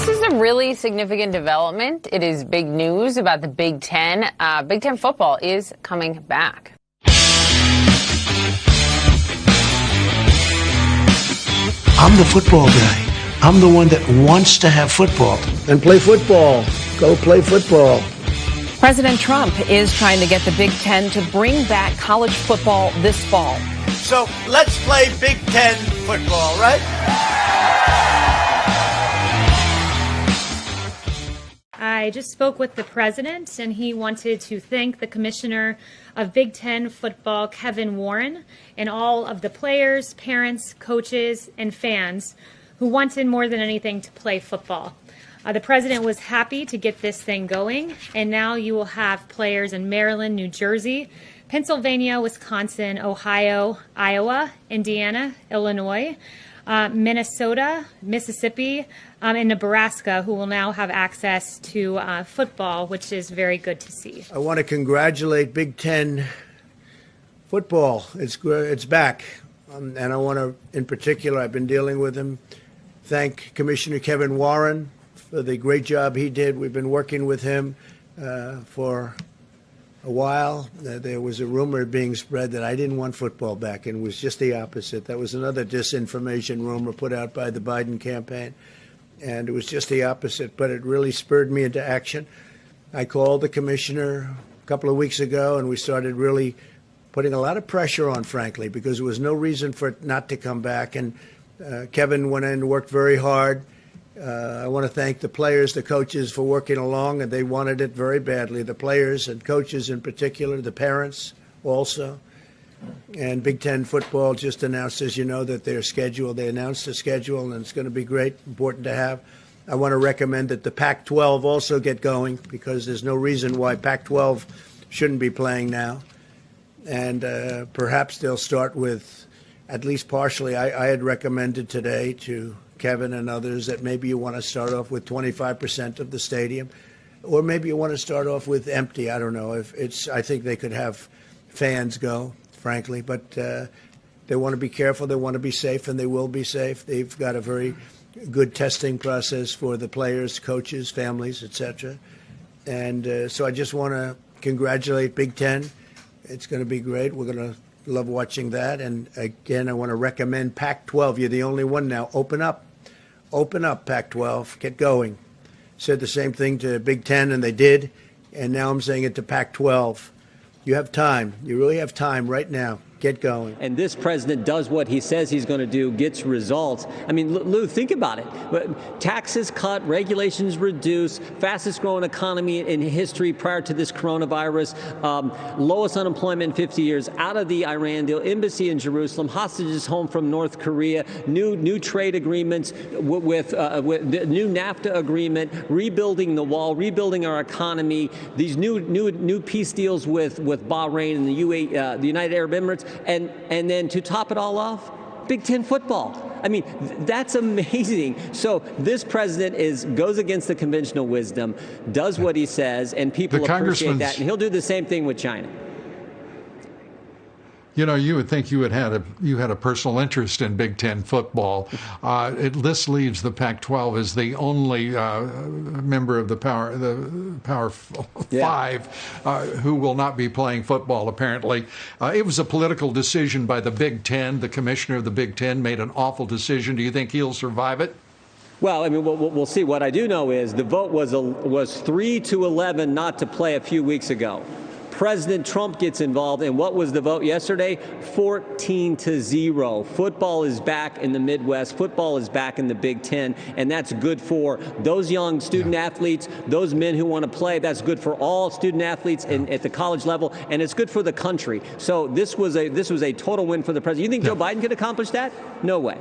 This is a really significant development. It is big news about the Big Ten. Big Ten football is coming back. I'm the football guy. I'm the one that wants to have football. And play football. Go play football. President Trump is trying to get the Big Ten to bring back college football this fall. So let's play Big Ten football, right? I just spoke with the president, and he wanted to thank the commissioner of Big Ten football, Kevin Warren, and all of the players, parents, coaches, and fans who wanted more than anything to play football. The president was happy to get this thing going, and now you will have players in Maryland, New Jersey, Pennsylvania, Wisconsin, Ohio, Iowa, Indiana, Illinois, Minnesota, Mississippi, and Nebraska, who will now have access to football, which is very good to see. I want to congratulate Big Ten football. It's back. And I want to, in particular, I've been dealing with him, thank Commissioner Kevin Warren for the great job he did. We've been working with him for a while. There was a rumor being spread that I didn't want football back, and it was just the opposite. That was another disinformation rumor put out by the Biden campaign, and it was just the opposite, but it really spurred me into action. I called the commissioner a couple of weeks ago, and we started really putting a lot of pressure on, frankly, because there was no reason for it not to come back, and Kevin went in and worked very hard. I want to thank the players, the coaches for working along, and they wanted it very badly. The players and coaches in particular, the parents also. And Big Ten football just announced, as you know, that their schedule, they announced the schedule, and it's going to be great, important to have. I want to recommend that the Pac-12 also get going, because there's no reason why Pac-12 shouldn't be playing now. And perhaps they'll start with, at least partially, I had recommended today to Kevin and others that maybe you want to start off with 25% of the stadium, or maybe you want to start off with empty. I don't know. I think they could have fans go, frankly, but they want to be careful. They want to be safe, and they will be safe. They've got a very good testing process for the players, coaches, families, etc. And so I just want to congratulate Big Ten. It's going to be great. We're going to love watching that. And again, I want to recommend Pac-12. You're the only one now. Open up. Open up, Pac-12. Get going. Said the same thing to Big Ten, and they did. And now I'm saying it to Pac-12. You have time. You really have time right now. Get going. And this president does what he says he's going to do, gets results. I mean, Lou, think about it. Taxes cut, regulations reduced, fastest growing economy in history prior to this coronavirus, lowest unemployment in 50 years, out of the Iran deal, embassy in Jerusalem, hostages home from North Korea, new trade agreements with the new NAFTA agreement, rebuilding the wall, rebuilding our economy, these new peace deals with Bahrain and the United Arab Emirates. And then to top it all off, Big Ten football. I mean, that's amazing. So this president goes against the conventional wisdom, does what he says, and people appreciate that. And he'll do the same thing with China. You know, you would think you had a personal interest in Big Ten football. This leaves the Pac-12 as the only member of the Power Five who will not be playing football, apparently. It was a political decision by the Big Ten. The commissioner of the Big Ten made an awful decision. Do you think he'll survive it? Well, I mean, we'll see. What I do know is the vote was 3-11 not to play a few weeks ago. President Trump gets involved, and what was the vote yesterday? 14-0. Football is back in the Midwest. Football is back in the Big Ten, and that's good for those young student athletes, those men who want to play. That's good for all student athletes at the college level, and it's good for the country. So this was a total win for the president. You think Joe Biden could accomplish that? No way.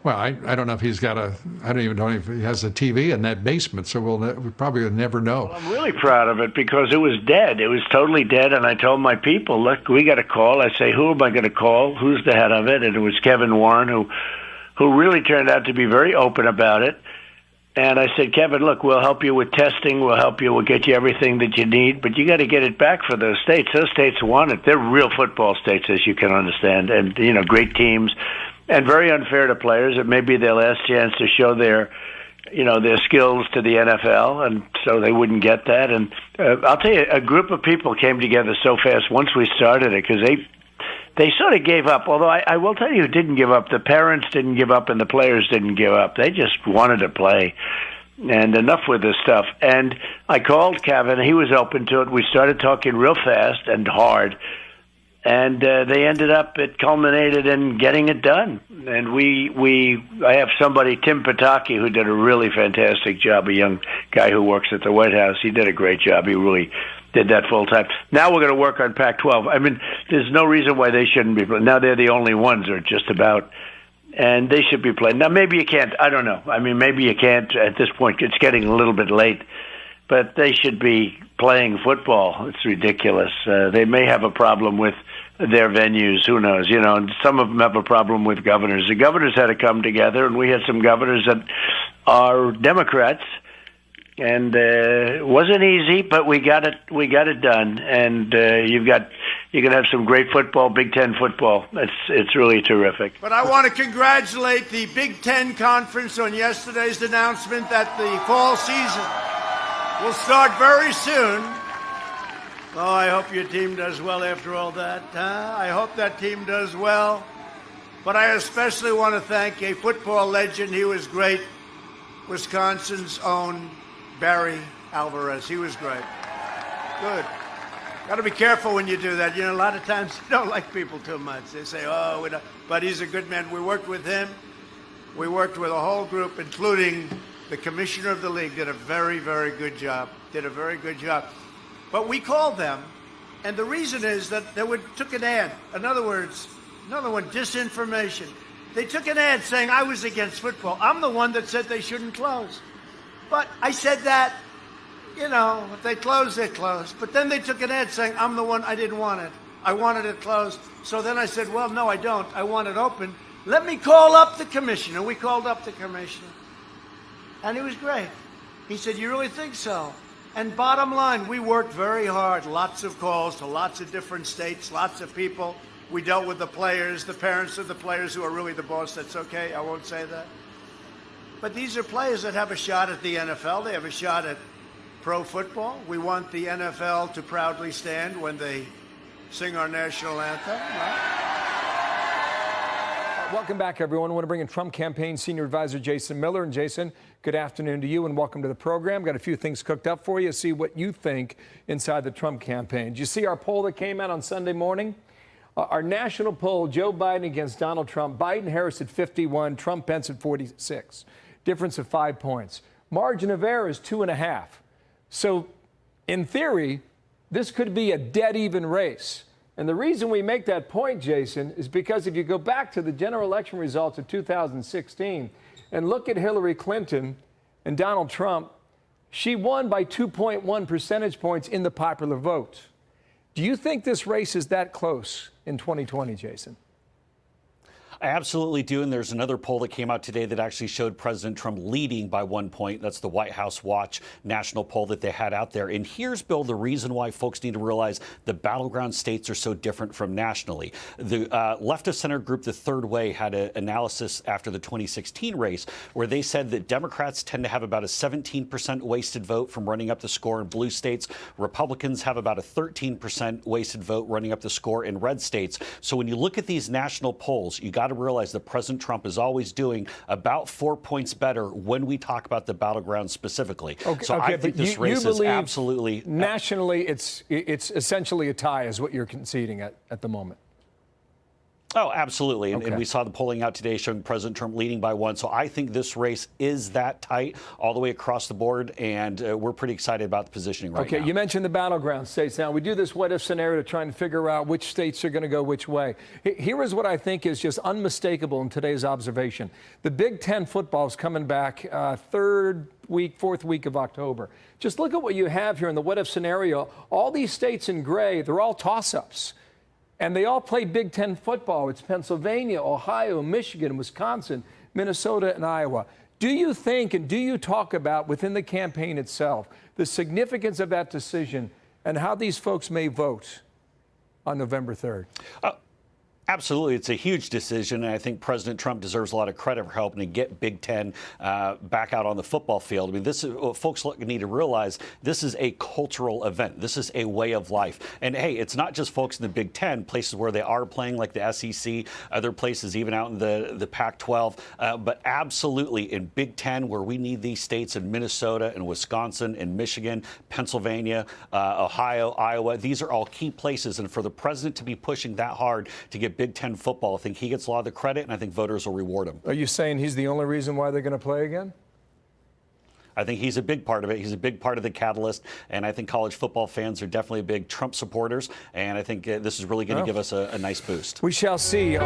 Well, I don't know if he's got I don't even know if he has a TV in that basement, so we probably will never know. Well, I'm really proud of it because it was dead. It was totally dead, and I told my people, look, we got a call. I say, who am I going to call? Who's the head of it? And it was Kevin Warren, who really turned out to be very open about it. And I said, Kevin, look, we'll help you with testing. We'll help you. We'll get you everything that you need. But you got to get it back for those states. Those states want it. They're real football states, as you can understand, and, great teams. and very unfair to players. It may be their last chance to show their skills to the NFL, and so they wouldn't get that. And I'll tell you, a group of people came together so fast once we started it, because they sort of gave up. Although I will tell you who didn't give up. The parents didn't give up, and the players didn't give up. They just wanted to play. And enough with this stuff. And I called Kevin. He was open to it. We started talking real fast and hard. And they ended up, it culminated in getting it done. And I have somebody, Tim Pataki, who did a really fantastic job, a young guy who works at the White House. He did a great job. He really did that full time. Now we're going to work on Pac-12. I mean, there's no reason why they shouldn't be. Now they're the only ones, or just about. And they should be playing. Now, maybe you can't. I don't know. I mean, maybe you can't at this point. It's getting a little bit late. But they should be playing football. It's ridiculous. They may have a problem with their venues. Who knows? And some of them have a problem with governors. The governors had to come together, and we had some governors that are Democrats. And it wasn't easy, but we got it done. And you're going to have some great football, Big Ten football. It's really terrific. But I want to congratulate the Big Ten Conference on yesterday's announcement that the fall season will start very soon. Oh, I hope your team does well after all that. I hope that team does well. But I especially want to thank a football legend. He was great. Wisconsin's own Barry Alvarez. He was great. Good. Got to be careful when you do that. A lot of times you don't like people too much. They say, oh, we don't. But he's a good man. We worked with him. We worked with a whole group, including the commissioner of the league. Did a very, very good job. But we called them, and the reason is that they took an ad. In other words, disinformation. They took an ad saying I was against football. I'm the one that said they shouldn't close. But I said that, if they close, they close. But then they took an ad saying I'm the one, I didn't want it. I wanted it closed. So then I said, well, no, I don't. I want it open. Let me call up the commissioner. We called up the commissioner. And he was great. He said, you really think so? And bottom line, we worked very hard. Lots of calls to lots of different states, lots of people. We dealt with the players, the parents of the players who are really the boss. That's okay. I won't say that. But these are players that have a shot at the NFL. They have a shot at pro football. We want the NFL to proudly stand when they sing our national anthem. Right? Welcome back, everyone. I want to bring in Trump campaign senior advisor Jason Miller. And Jason, good afternoon to you and welcome to the program. Got a few things cooked up for you. See what you think inside the Trump campaign. Did you see our poll that came out on Sunday morning? Our national poll, Joe Biden against Donald Trump. Biden-Harris at 51, Trump-Pence at 46. Difference of 5 points. Margin of error is 2.5. So, in theory, this could be a dead-even race. And the reason we make that point, Jason, is because if you go back to the general election results of 2016 and look at Hillary Clinton and Donald Trump, she won by 2.1 percentage points in the popular vote. Do you think this race is that close in 2020, Jason? I absolutely do. And there's another poll that came out today that actually showed President Trump leading by 1 point. That's the White House Watch national poll that they had out there. And here's, Bill, the reason why folks need to realize the battleground states are so different from nationally. The left-of-center group, The Third Way, had an analysis after the 2016 race where they said that Democrats tend to have about a 17% wasted vote from running up the score in blue states. Republicans have about a 13% wasted vote running up the score in red states. So when you look at these national polls, you got to realize that President Trump is always doing about 4 points better when we talk about the battleground specifically. Okay, I think this race is absolutely nationally. It's essentially a tie, is what you're conceding at the moment. Oh, absolutely. And we saw the polling out today showing President Trump leading by 1. So I think this race is that tight all the way across the board. And we're pretty excited about the positioning right now. Okay, you mentioned the battleground states. Now, we do this what-if scenario to try and figure out which states are going to go which way. Here is what I think is just unmistakable in today's observation. The Big Ten football is coming back fourth week of October. Just look at what you have here in the what-if scenario. All these states in gray, they're all toss-ups. And they all play Big Ten football. It's Pennsylvania, Ohio, Michigan, Wisconsin, Minnesota, and Iowa. Do you think and do you talk about within the campaign itself the significance of that decision and how these folks may vote on November 3rd? Absolutely. It's a huge decision, and I think President Trump deserves a lot of credit for helping to get Big Ten back out on the football field. I mean, this is what folks need to realize. This is a cultural event. This is a way of life. And, hey, it's not just folks in the Big Ten, places where they are playing like the SEC, other places even out in the Pac-12, but absolutely in Big Ten, where we need these states in Minnesota and Wisconsin and Michigan, Pennsylvania, Ohio, Iowa. These are all key places. And for the president to be pushing that hard to get Big Ten football, I think he gets a lot of the credit, and I think voters will reward him. Are you saying he's the only reason why they're going to play again? I think he's a big part of it. He's a big part of the catalyst, and I think college football fans are definitely big Trump supporters, and I think this is really going to give us a nice boost. We shall see.